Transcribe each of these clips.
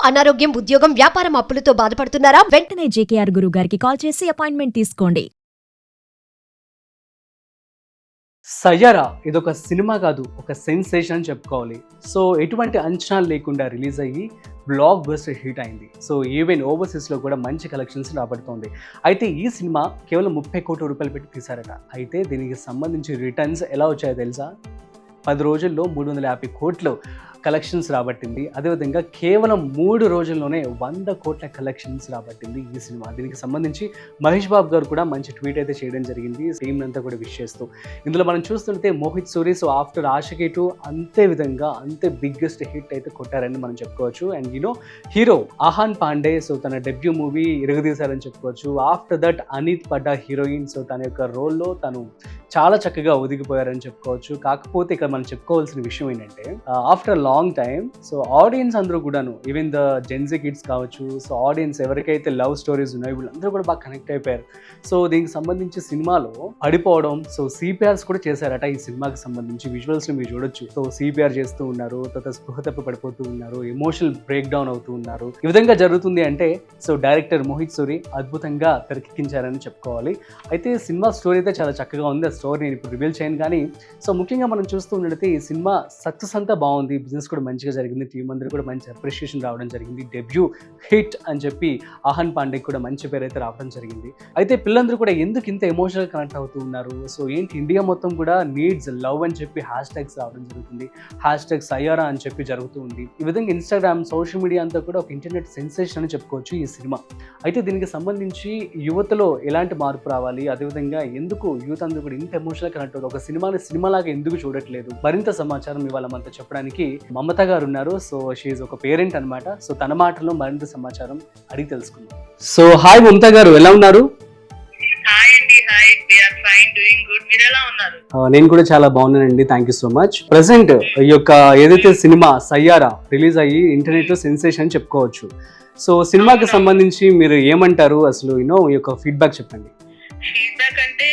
అనారోగ్యం, ఉద్యోగం, వ్యాపారం అప్పులతో బాధపడుతున్నారా? వెంటనే జేకేఆర్ గురువు గారికి కాల్ చేసి అపాయింట్మెంట్ తీసుకోండి. సయ్యారా ఇదొక సినిమా కాదు, ఒక సెన్సేషన్ అని చెప్పుకోవాలి. సో ఎటువంటి అంచనాలు లేకుండా రిలీజ్ అయ్యి బ్లాక్ బస్టర్ హిట్ అయింది. సో ఈవెన్ ఓవర్సీస్లో కూడా మంచి కలెక్షన్స్ రాబడుతోంది. అయితే ఈ సినిమా కేవలం 30 కోట్ల రూపాయలు పెట్టి తీశారట. అయితే దీనికి సంబంధించి రిటర్న్స్ ఎలా వచ్చాయో తెలుసా? 10 రోజుల్లో 350 కోట్లు కలెక్షన్స్ రాబట్టింది. అదేవిధంగా కేవలం 3 రోజుల్లోనే 100 కోట్ల కలెక్షన్స్ రాబట్టింది ఈ సినిమా. దీనికి సంబంధించి మహేష్ బాబు గారు కూడా మంచి ట్వీట్ అయితే చేయడం జరిగింది, టీమ్ అంతా కూడా విష్ చేస్తూ. ఇందులో మనం చూస్తుంటే మోహిత్ సూరి సో ఆఫ్టర్ ఆషికీ 2 అంతే బిగ్గెస్ట్ హిట్ అయితే కొట్టారని మనం చెప్పుకోవచ్చు. And hero Ahan Pandey so తన డెబ్యూ మూవీ ఇరగదీశారని చెప్పుకోవచ్చు. ఆఫ్టర్ దట్ అనీత్ పడ్డా హీరోయిన్ సో తన యొక్క రోల్లో తను చాలా చక్కగా ఒదిగిపోయారని చెప్పుకోవచ్చు. కాకపోతే ఇక్కడ మనం చెప్పుకోవాల్సిన విషయం ఏంటంటే after long time so audience అందరూ కూడాను ఈవెన్ ద జెన్జీ కిడ్స్ కావచ్చు, సో ఆడియన్స్ ఎవరికైతే లవ్ స్టోరీస్ ఉన్నాయో వీళ్ళందరూ కూడా బాగా కనెక్ట్ అయిపోయారు. సో దీనికి సంబంధించి సినిమాలో పడిపోవడం సో సిపిఆర్స్ కూడా చేశారట. ఈ సినిమాకి సంబంధించి విజువల్స్ మీరు చూడొచ్చు. సో సిపిఆర్ చేస్తూ ఉన్నారు, తర్వాత స్పృహ తప్పి పడిపోతూ ఉన్నారు, ఎమోషనల్ బ్రేక్ డౌన్ అవుతూ ఉన్నారు. ఈ విధంగా జరుగుతుంది అంటే సో డైరెక్టర్ మోహిత్ సూరి అద్భుతంగా తెరకెక్కించారని చెప్పుకోవాలి. అయితే సినిమా స్టోరీ అయితే చాలా చక్కగా ఉంది. ఆ స్టోరీ నేను ఇప్పుడు రివీల్ చేయను, కానీ సో ముఖ్యంగా మనం చూస్తూ ఉన్నట్లయితే ఈ సినిమా సక్సెస్ అంతా బాగుంది, బిజినెస్ కూడా మంచిగా జరిగింది, టీం అందరూ కూడా మంచి అప్రిషియేషన్ రావడం జరిగింది. డెబ్యూ హిట్ అని చెప్పి ఆహాన్ పాండేకి కూడా మంచి పేరు అయితే రావడం జరిగింది. అయితే పిల్లలందరూ కూడా ఎందుకు ఇంత ఎమోషనల్ కనెక్ట్ అవుతూ ఉన్నారు? సో ఏంటి ఇండియా మొత్తం కూడా నీడ్స్ లవ్ అని చెప్పి హ్యాష్ ట్యాగ్స్ రావడం జరుగుతుంది, హ్యాష్ ట్యాగ్ సయ్యారా అని చెప్పి జరుగుతూ ఉంది. ఈ విధంగా ఇన్స్టాగ్రామ్ సోషల్ మీడియా అంతా కూడా ఒక ఇంటర్నెట్ సెన్సేషన్ అని చెప్పుకోవచ్చు ఈ సినిమా. అయితే దీనికి సంబంధించి యువతలో ఎలాంటి మార్పు రావాలి, అదేవిధంగా ఎందుకు యూత్ అందరూ కూడా ఇంత ఎమోషనల్ కనెక్ట్ అవుతుంది, ఒక సినిమాని సినిమాలాగా ఎందుకు చూడట్లేదు, మరింత సమాచారం ఇవాళ మనతో చెప్పడానికి మమత గారు ఉన్నారు. సో షీఈ్ ఒక పేరెంట్ అనమాట. సో తన మాటల్లో మరింత సమాచారం అడిగి తెలుసుకుందాం. సో హాయ్ మమత గారు, ఎలా ఉన్నారు? నేను కూడా చాలా బాగున్నానండి, thank you so much. Present ఈ యొక్క ఏదైతే సినిమా సయ్యారా రిలీజ్ అయ్యి ఇంటర్నెట్ లో సెన్సేషన్ అని చెప్పుకోవచ్చు. సో సినిమాకి సంబంధించి మీరు ఏమంటారు, అసలు ఈ యొక్క ఫీడ్బ్యాక్ చెప్పండి. ఫీడ్బ్యాక్ అంటే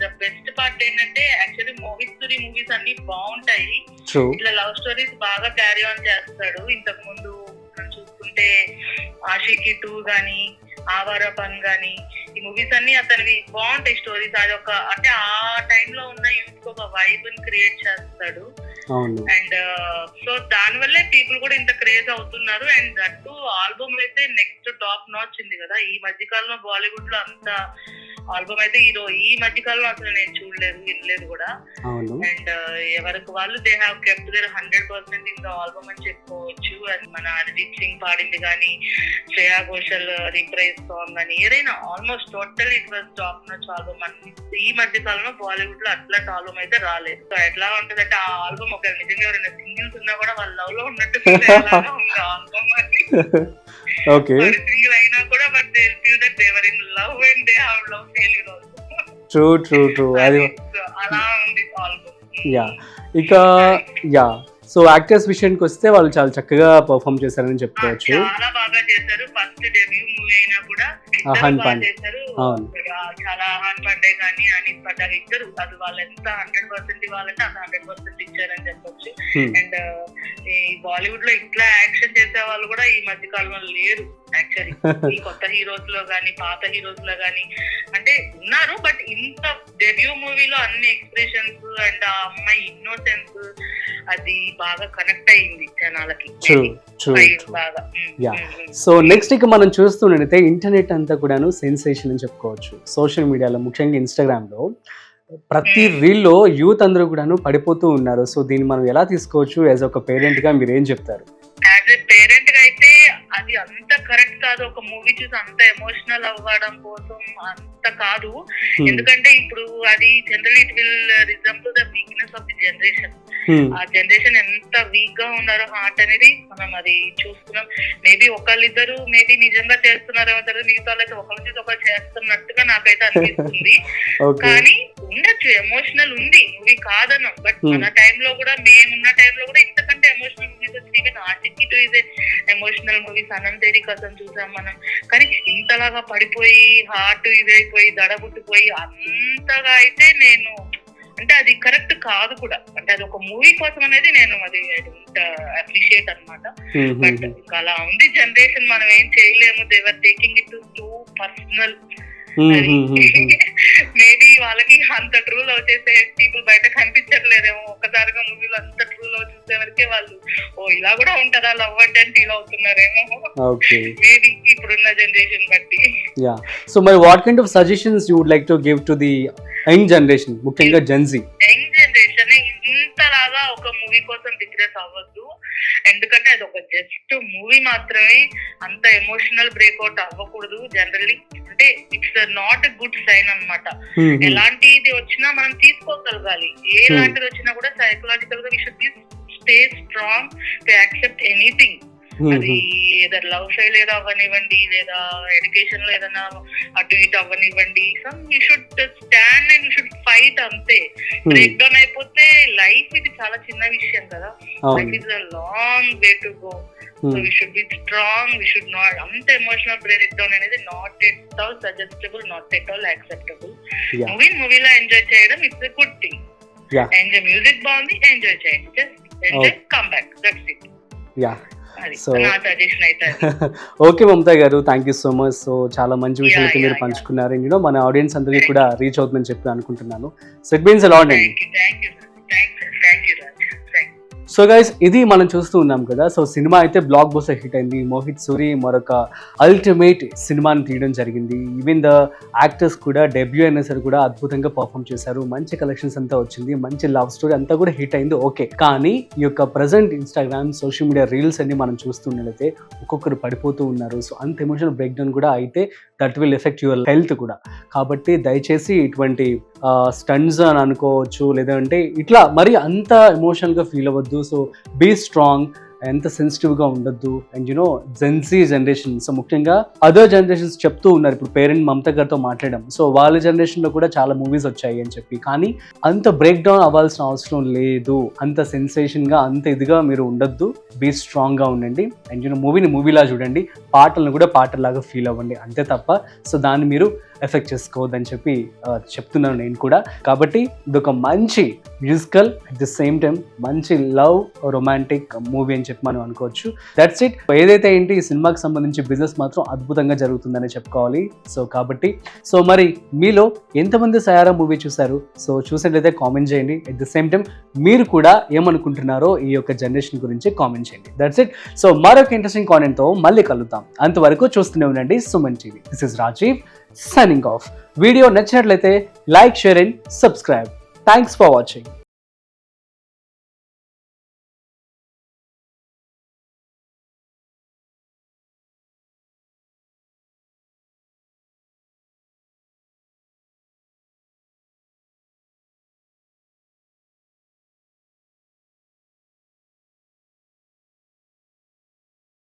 ద బెస్ట్ పార్ట్ ఏంటంటే యాక్చువల్లీ మోహిత్ సూరి మూవీస్ అన్ని బాగుంటాయి. ఇట్లా లవ్ స్టోరీస్ బాగా క్యారీ ఆన్ చేస్తాడు. ఇంతకు ముందు చూసుకుంటే ఆషికీ 2 గానీ, ఆవారా పన్ గానీ, ఈ మూవీస్ అన్ని అతనివి బాగుంటాయి స్టోరీస్. అది ఒక అంటే ఆ టైంలో ఉన్న యూత్ ఒక వైబ్ ని క్రియేట్ చేస్తాడు. అండ్ సో దాని వల్లే పీపుల్ కూడా ఇంత క్రేజ్ అవుతున్నారు. అండ్ దట్టు ఆల్బమ్ అయితే నెక్స్ట్ టాప్ నాచ్ ఉంది కదా. ఈ మధ్యకాలంలో బాలీవుడ్ లో అంత ఆల్బమ్ అయితే ఈ మధ్యకాలంలో అసలు నేను చూడలేదు, వినలేదు కూడా. అండ్ ఎవరికి వాళ్ళు they have kept their 100% in the album అని చెప్పుకోవచ్చు. అండ్ మన అరిజిత్ సింగ్ పాడింది కానీ, శ్రేయా ఘోషల్ రిప్రైజ్ సాంగ్ కానీ, ఏదైనా almost total it was top notch album. అని ఈ మధ్య కాలంలో బాలీవుడ్ లో అట్లాంటి ఆల్బమ్ అయితే రాలేదు. సో ఎట్లా ఉంటది అంటే ఆ ఆల్బమ్ ఒక నిజంగా ఎవరైనా సింగిల్స్ ఉన్నా కూడా వాళ్ళ లవ్ లో ఉన్నట్టు ఉంది ఆల్బమ్. సింగిల్ అయినా కూడా but they feel that they were in love and they have love failure also. True అది అలా ఉంది ఆల్బమ్. సో యాక్టర్స్ విషయానికి వస్తే వాళ్ళు చాలా చక్కగా పర్ఫార్మ్ చేశారని చెప్పుకోవచ్చు. చాలా బాగా చేశారు. ఫస్ట్ డెబ్యూ మూవీ అయినా కూడా ఆహాన్ పాండే చేశారు. చాలా ఆహాన్ పాండే కానీ, అనీత్ పడ్డా ఇద్దరు అది వాళ్ళు ఎంత 100% ఇవ్వాలంటే అంత 100% ఇచ్చారని చెప్పొచ్చు. అండ్ ఈ బాలీవుడ్ లో ఇట్లా యాక్షన్ చేసే వాళ్ళు కూడా ఈ మధ్య కాలంలో లేరు యాక్చువల్లీ. ఈ కొత్త హీరోస్ లో గానీ, పాత హీరోస్ లో గానీ అంటే ఉన్నారు, బట్ ఇంత డెబ్యూ మూవీలో అన్ని ఎక్స్ప్రెషన్స్ అండ్ ఆ అమ్మాయి ఇన్నోసెన్స్ అది బాగా కనెక్ట్ అయ్యింది జనాలకి బాగా. సో నెక్స్ట్ ఇక మనం చూస్తున్నట్టయితే ఇంటర్నెట్ అంతా కూడాను సెన్సేషన్ అని చెప్పుకోవచ్చు. సోషల్ మీడియాలో ముఖ్యంగా ఇన్స్టాగ్రామ్ లో ప్రతి రీల్లో యూత్ అందరూ కూడాను పడిపోతూ ఉన్నారు. సో దీన్ని మనం ఎలా తీసుకోవచ్చు? యాజ్ ఒక పేరెంట్ గా మీరు ఏం చెప్తారు? యాజ్ ఎ పేరెంట్ గా అయితే అది అంత కరెక్ట్ కాదు. ఒక మూవీ చూసి అంత ఎమోషనల్ అవ్వడం కోసం అంత కాదు. ఎందుకంటే ఇప్పుడు అది general it will resemble the weakness of the generation. ఆ జనరేషన్ ఎంత వీక్ గా ఉన్నారో హార్ట్ అనేది మనం అది చూస్తున్నాం. మేబీ ఒకళ్ళిద్దరు మేబీ నిజంగా చేస్తున్నారేమో తెలియదు, మిగతా వాళ్ళైతే ఒకరి నుంచి ఒకరు చేస్తున్నట్టుగా నాకైతే అనిపిస్తుంది. కానీ ఉండొచ్చు, ఎమోషనల్ ఉంది, మూవీ కాదను. బట్ మన టైంలో కూడా, మేమున్న టైంలో కూడా ఇంతకంటే ఎమోషనల్ మూవీస్ వచ్చి even Aashiqui 2 is emotional movies. అనంత తేరీ కథం చూసాం మనం. కానీ ఇంతలాగా పడిపోయి హార్ట్ ఇదైపోయి దడబుట్టిపోయి అంతగా అయితే నేను అంటే అది కరెక్ట్ కాదు కూడా. అంటే అది ఒక మూవీ కోసం అనేది నేను అది అప్రిషియేట్ అనమాట. బట్ ఇంకా అలా ఉంది జనరేషన్, మనం ఏం చేయలేము. They're taking it too personal. Maybe వాళ్ళకి అంత ట్రూ లవ్ చేసే పీపుల్ బయట కనిపించట్లేదేమో. ఒక్కసారిగా మూవీలో అంత ట్రూ లవ్ చూసే వరకే వాళ్ళు ఇలా కూడా ఉంటుందా లవ్ అంటే ఫీల్ అవుతున్నారేమో మేబీ ఇప్పుడున్న జనరేషన్ బట్టి. సో మరి what kind of suggestions you would like to give to the young generation, ముఖ్యంగా జెన్జీ? యంగ్ జనరేషన్ ఇంతలాగా ఒక మూవీ కోసం డిగ్రెస్ అవ్వద్దు. ఎందుకంటే అది ఒక జస్ట్ మూవీ మాత్రమే, అంత ఎమోషనల్ బ్రేక్అవుట్ అవ్వకూడదు జనరల్లీ. అంటే it's not a good sign అన్నమాట. ఎలాంటిది వచ్చినా మనం తీసుకోగలగాలి. ఎలాంటిది వచ్చినా కూడా సైకలాజికల్ గా we should be stay strong to accept anything. అది ఏదైనా లవ్ ఫెయిలియర్ అవ్వనివ్వండి, లేదా ఎడ్యుకేషన్ లో ఏదైనా అటు ఇటు అవ్వనివ్వండి, some you should stand and you should fight. అంతే. బ్రేక్ డౌన్ అయిపోతే లైఫ్ ఇది చాలా చిన్న విషయం కదా. Life is a long way to go. So we should be strong. We should not, అంత ఎమోషనల్ బ్రేక్ డౌన్ అనేది not at all suggestible, not at all acceptable. మూవీలో ఎంజాయ్ చేయడం it's a good thing. Enjoy, music బాగుంది, enjoy చేయండి. Just enjoy, come back, that's it. So okay Mamata గారు, thank you so much. So చాలా మంచి విషయాలు అయితే మీరు పంచుకున్నారు. నేను మన ఆడియన్స్ అందరికీ కూడా రీచ్ అవుతుందని చెప్పి అనుకుంటున్నాను. So it means a lot అండి. సో గైస్, ఇది మనం చూస్తూ ఉన్నాం కదా. సో సినిమా అయితే బ్లాక్ బస్టర్ హిట్ అయింది. మోహిత్ సూరి మరొక అల్టిమేట్ సినిమాని తీయడం జరిగింది. ఈవెన్ ద యాక్టర్స్ కూడా డెబ్యూ అయినా సరే కూడా అద్భుతంగా పర్ఫామ్ చేశారు. మంచి కలెక్షన్స్ అంతా వచ్చింది, మంచి లవ్ స్టోరీ అంతా కూడా హిట్ అయింది. ఓకే, కానీ ఈ యొక్క present Instagram, social media reels అన్ని మనం చూస్తున్నట్లయితే ఒక్కొక్కరు పడిపోతూ ఉన్నారు. సో అంత ఎమోషనల్ బ్రేక్ డౌన్ కూడా అయితే that will effect your health కూడా. కాబట్టి దయచేసి ఇటువంటి స్టంట్స్ అని అనుకోవచ్చు, లేదంటే ఇట్లా మరి అంత ఎమోషనల్గా ఫీల్ అవ్వద్దు. సో బీ స్ట్రాంగ్, ఎంత సెన్సిటివ్గా ఉండొద్దు. And you know Gen Z generation, so ముఖ్యంగా అదర్ జనరేషన్స్ చెప్తూ ఉన్నారు. ఇప్పుడు పేరెంట్ మమతా గారితో మాట్లాడడం, సో వాళ్ళ జనరేషన్లో కూడా చాలా మూవీస్ వచ్చాయి అని చెప్పి, కానీ అంత బ్రేక్ డౌన్ అవ్వాల్సిన అవసరం లేదు. అంత సెన్సేషన్గా, అంత ఇదిగా మీరు ఉండొద్దు. బీ స్ట్రాంగ్గా ఉండండి. అండ్ యూనో మూవీని మూవీలా చూడండి, పాటలను కూడా పాటలాగా ఫీల్ అవ్వండి, అంతే తప్ప సో దాన్ని మీరు ఎఫెక్ట్ చేసుకోవద్దని చెప్పి చెప్తున్నాను నేను కూడా. కాబట్టి ఇదొక మంచి musical, at the same time మంచి లవ్ రొమాంటిక్ మూవీ అని చెప్పి మనం అనుకోవచ్చు. That's it. ఏదైతే ఏంటి, ఈ సినిమాకి సంబంధించి బిజినెస్ మాత్రం అద్భుతంగా జరుగుతుందని చెప్పుకోవాలి. సో కాబట్టి సో మరి మీలో ఎంతమంది సయారా మూవీ చూశారు? సో చూసినట్లయితే కామెంట్ చేయండి. అట్ ది సేమ్ టైం మీరు కూడా ఏమనుకుంటున్నారో ఈ యొక్క జనరేషన్ గురించి కామెంట్ చేయండి. That's it. సో మరొక ఇంట్రెస్టింగ్ కాంటెంట్తో మళ్ళీ కలుద్దాం. అంతవరకు చూస్తూనే ఉండండి Suman TV. This is Rajiv signing off. Video నచ్చినట్లయితే like, share and subscribe. Thanks for watching.